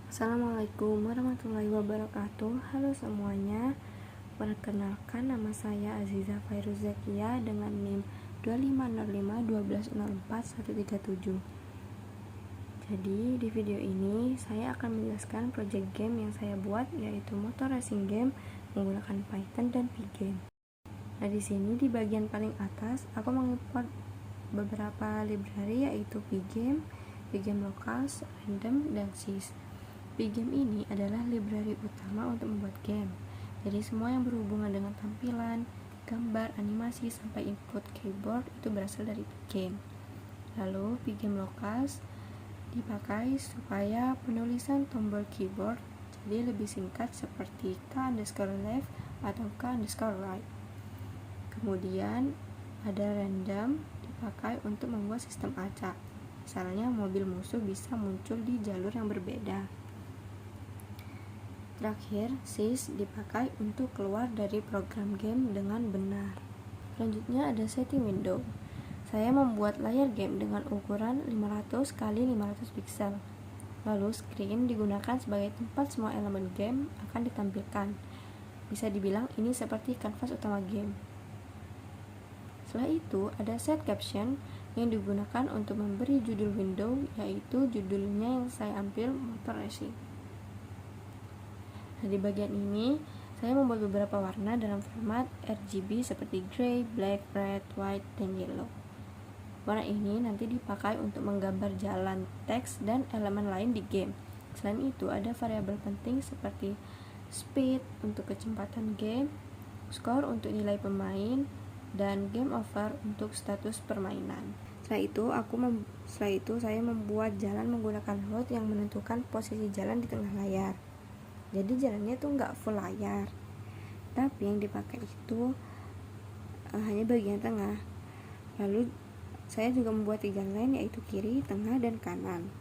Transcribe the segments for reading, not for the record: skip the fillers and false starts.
Assalamualaikum warahmatullahi wabarakatuh. Halo semuanya. Perkenalkan, nama saya Aziza Fairuzakia dengan NIM 2505 1204137. Jadi di video ini saya akan menjelaskan project game yang saya buat, yaitu motor racing game menggunakan Python dan Pygame. Nah, di sini di bagian paling atas aku mengimport beberapa library, yaitu Pygame, Pygame Locals, Random, dan Sys. Pygame ini adalah library utama untuk membuat game. Jadi semua yang berhubungan dengan tampilan, gambar, animasi, sampai input keyboard itu berasal dari Pygame. Lalu Pygame Locals dipakai supaya penulisan tombol keyboard jadi lebih singkat seperti K_left atau K_right. Kemudian ada Random, dipakai untuk membuat sistem acak. Misalnya mobil musuh bisa muncul di jalur yang berbeda. Terakhir, Sys dipakai untuk keluar dari program game dengan benar. Selanjutnya ada setting window. Saya membuat layar game dengan ukuran 500 x 500 pixel. Lalu screen digunakan sebagai tempat semua elemen game akan ditampilkan. Bisa dibilang ini seperti kanvas utama game. Setelah itu ada set caption yang digunakan untuk memberi judul window, yaitu judulnya yang saya ambil motor racing. Nah, di bagian ini saya membuat beberapa warna dalam format RGB seperti gray, black, red, white, dan yellow. Warna ini nanti dipakai untuk menggambar jalan, teks, dan elemen lain di game. Selain itu ada variabel penting seperti speed untuk kecepatan game, score untuk nilai pemain, dan game over untuk status permainan. Setelah itu saya membuat jalan menggunakan HUD yang menentukan posisi jalan di tengah layar. Jadi jalannya tuh nggak full layar, tapi yang dipakai itu hanya bagian tengah. Lalu saya juga membuat 3 line, yaitu kiri, tengah, dan kanan.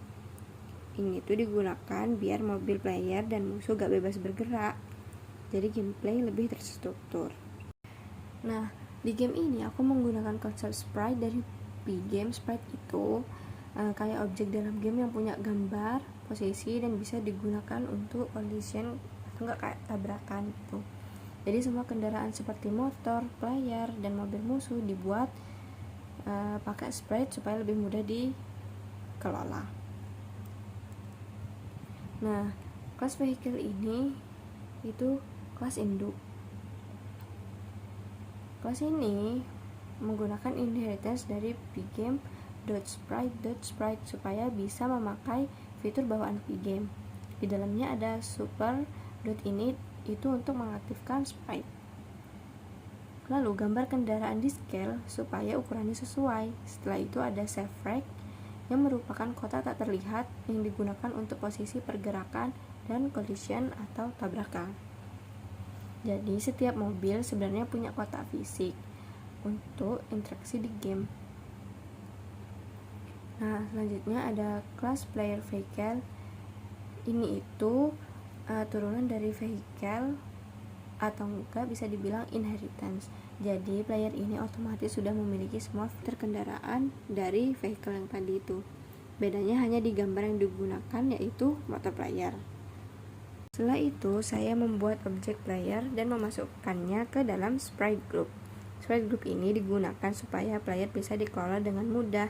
Ini tuh digunakan biar mobil player dan musuh gak bebas bergerak, jadi gameplay lebih terstruktur. Nah, di game ini aku menggunakan konsep sprite dari Pygame. Sprite itu kayak objek dalam game yang punya gambar, posisi, dan bisa digunakan untuk collision atau enggak kayak tabrakan gitu. Jadi semua kendaraan seperti motor, player, dan mobil musuh dibuat pakai sprite supaya lebih mudah dikelola. Nah, kelas vehicle ini itu kelas induk. Kelas ini menggunakan inheritance dari Pygame.sprite supaya bisa memakai fitur bawaan Pygame. Di dalamnya ada super.init itu untuk mengaktifkan sprite. Lalu gambar kendaraan di scale supaya ukurannya sesuai. Setelah itu ada save rect yang merupakan kotak tak terlihat yang digunakan untuk posisi pergerakan dan collision atau tabrakan. Jadi setiap mobil sebenarnya punya kotak fisik untuk interaksi di game. Nah, selanjutnya ada kelas player vehicle. Ini itu turunan dari vehicle atau enggak bisa dibilang inheritance. Jadi player ini otomatis sudah memiliki semua fitur kendaraan dari vehicle yang tadi itu. Bedanya hanya di gambar yang digunakan, yaitu motor player. Setelah itu saya membuat objek player dan memasukkannya ke dalam sprite group. Sprite group ini digunakan supaya player bisa dikelola dengan mudah,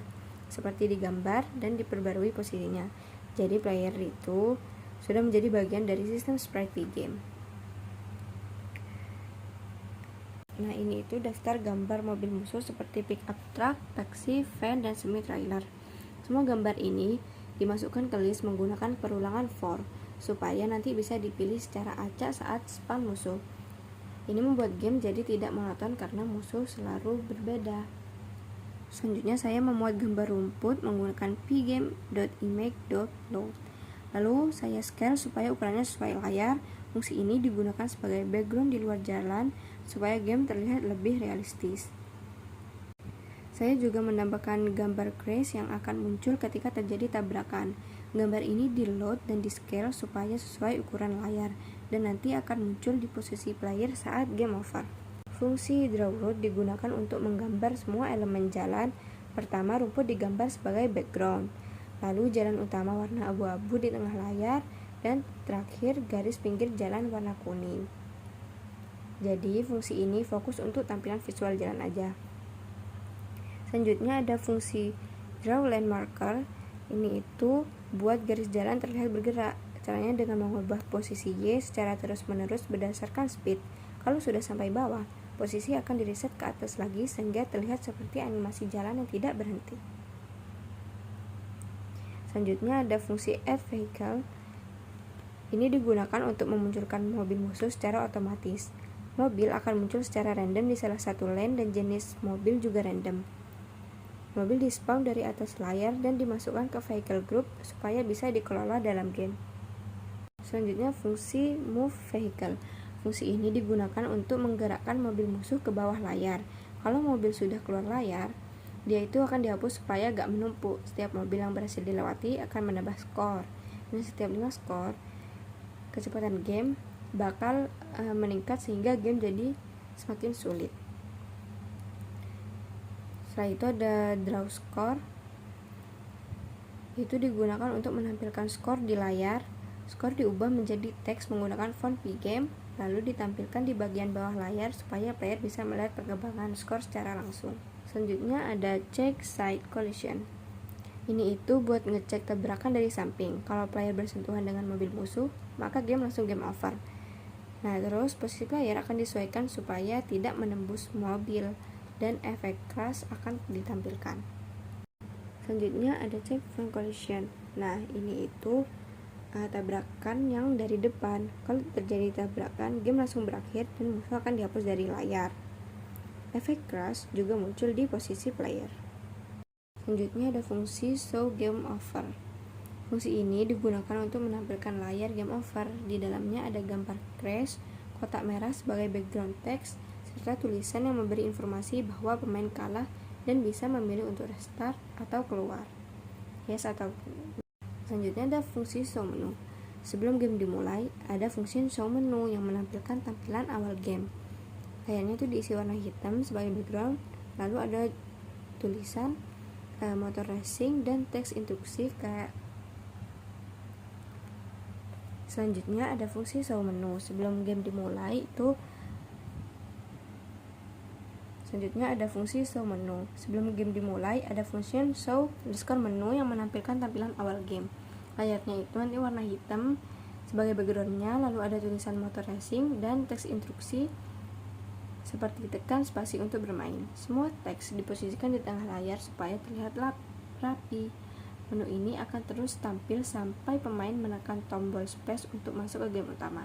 seperti digambar dan diperbarui posisinya. Jadi player itu sudah menjadi bagian dari sistem sprite Pygame. Nah, ini itu daftar gambar mobil musuh seperti pickup truck, taksi, van, dan semi trailer. Semua gambar ini dimasukkan ke list menggunakan perulangan for supaya nanti bisa dipilih secara acak saat spam musuh. Ini membuat game jadi tidak monoton karena musuh selalu berbeda. Selanjutnya saya memuat gambar rumput menggunakan pygame.image.load. Lalu saya scale supaya ukurannya sesuai layar. Fungsi ini digunakan sebagai background di luar jalan supaya game terlihat lebih realistis. Saya juga menambahkan gambar crash yang akan muncul ketika terjadi tabrakan. Gambar ini di-load dan di-scale supaya sesuai ukuran layar dan nanti akan muncul di posisi player saat game over. Fungsi draw road digunakan untuk menggambar semua elemen jalan. Pertama, rumput digambar sebagai background. Lalu jalan utama warna abu-abu di tengah layar dan terakhir garis pinggir jalan warna kuning. Jadi fungsi ini fokus untuk tampilan visual jalan aja. Selanjutnya ada fungsi draw line marker. Ini itu buat garis jalan terlihat bergerak. Caranya dengan mengubah posisi Y secara terus-menerus berdasarkan speed. Kalau sudah sampai bawah, posisi akan direset ke atas lagi sehingga terlihat seperti animasi jalan yang tidak berhenti. Selanjutnya ada fungsi add vehicle. Ini digunakan untuk memunculkan mobil musuh secara otomatis. Mobil akan muncul secara random di salah satu lane dan jenis mobil juga random. Mobil di-spawn dari atas layar dan dimasukkan ke vehicle group supaya bisa dikelola dalam game. Selanjutnya fungsi move vehicle. Fungsi ini digunakan untuk menggerakkan mobil musuh ke bawah layar. Kalau mobil sudah keluar layar, dia itu akan dihapus supaya gak menumpuk. Setiap mobil yang berhasil dilewati akan menambah skor. Dan setiap 5 skor, kecepatan game bakal meningkat sehingga game jadi semakin sulit. Setelah itu ada draw score. Itu digunakan untuk menampilkan skor di layar. Skor diubah menjadi teks menggunakan font pgame, lalu ditampilkan di bagian bawah layar supaya player bisa melihat perkembangan skor secara langsung. Selanjutnya ada check side collision. Ini itu buat ngecek tabrakan dari samping. Kalau player bersentuhan dengan mobil musuh, maka game langsung game over. Nah, terus posisi player akan disesuaikan supaya tidak menembus mobil dan efek crash akan ditampilkan. Selanjutnya ada check front collision. Nah, ini itu tabrakan yang dari depan. Kalau terjadi tabrakan, game langsung berakhir dan musuh akan dihapus dari layar. Efek crash juga muncul di posisi player. Selanjutnya ada fungsi show game over. Fungsi ini digunakan untuk menampilkan layar game over. Di dalamnya ada gambar crash, kotak merah sebagai background text, serta tulisan yang memberi informasi bahwa pemain kalah dan bisa memilih untuk restart atau keluar. Yes atau no. Selanjutnya ada fungsi show menu. Sebelum game dimulai, ada fungsi show menu yang menampilkan tampilan awal game. Layarnya itu diisi warna hitam sebagai background, lalu ada tulisan motor racing dan teks instruksi kayak. Selanjutnya ada fungsi show menu. Sebelum game dimulai itu ada fungsi show underscore menu yang menampilkan tampilan awal game. Layarnya itu nanti warna hitam sebagai backgroundnya, lalu ada tulisan motor racing dan teks instruksi seperti tekan spasi untuk bermain. Semua teks diposisikan di tengah layar supaya terlihat rapi. Menu ini akan terus tampil sampai pemain menekan tombol space untuk masuk ke game utama.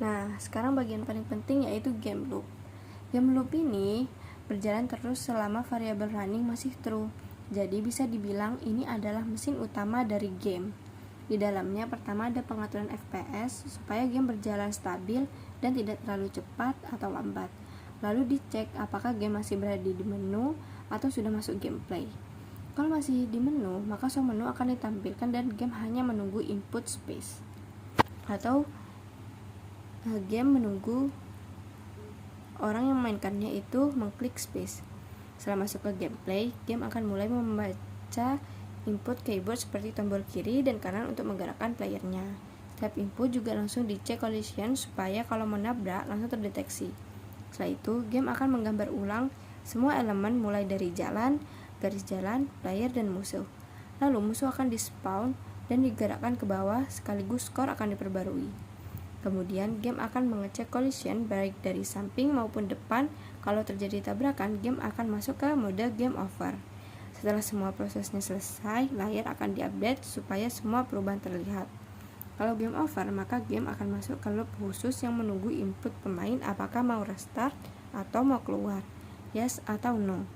Nah, sekarang bagian paling penting yaitu game loop. Game loop ini berjalan terus selama variabel running masih true. Jadi bisa dibilang ini adalah mesin utama dari game. Di dalamnya pertama ada pengaturan FPS supaya game berjalan stabil dan tidak terlalu cepat atau lambat. Lalu dicek apakah game masih berada di menu atau sudah masuk gameplay. Kalau masih di menu, maka show menu akan ditampilkan dan game hanya menunggu input space. Atau game menunggu orang yang memainkannya itu mengklik space. Setelah masuk ke gameplay, game akan mulai membaca input keyboard seperti tombol kiri dan kanan untuk menggerakkan playernya. Setiap input juga langsung dicek collision supaya kalau menabrak langsung terdeteksi. Setelah itu, game akan menggambar ulang semua elemen mulai dari jalan, garis jalan, player, dan musuh. Lalu musuh akan di-spawn dan digerakkan ke bawah sekaligus skor akan diperbarui. Kemudian game akan mengecek collision baik dari samping maupun depan. Kalau terjadi tabrakan, game akan masuk ke mode game over. Setelah semua prosesnya selesai, layar akan diupdate supaya semua perubahan terlihat. Kalau game over, maka game akan masuk ke loop khusus yang menunggu input pemain apakah mau restart atau mau keluar, yes atau no.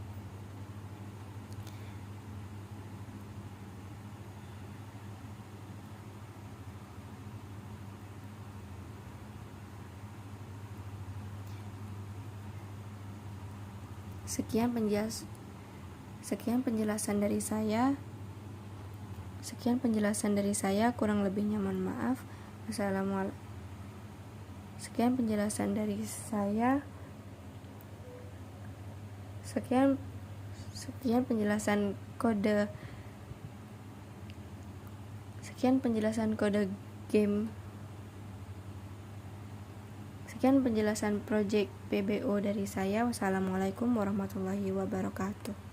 Sekian penjelasan dari saya. Kurang lebihnya mohon maaf. Wassalamualaikum. Sekian penjelasan dari saya. Sekian penjelasan kode Sekian penjelasan project PBO dari saya. Wassalamualaikum warahmatullahi wabarakatuh.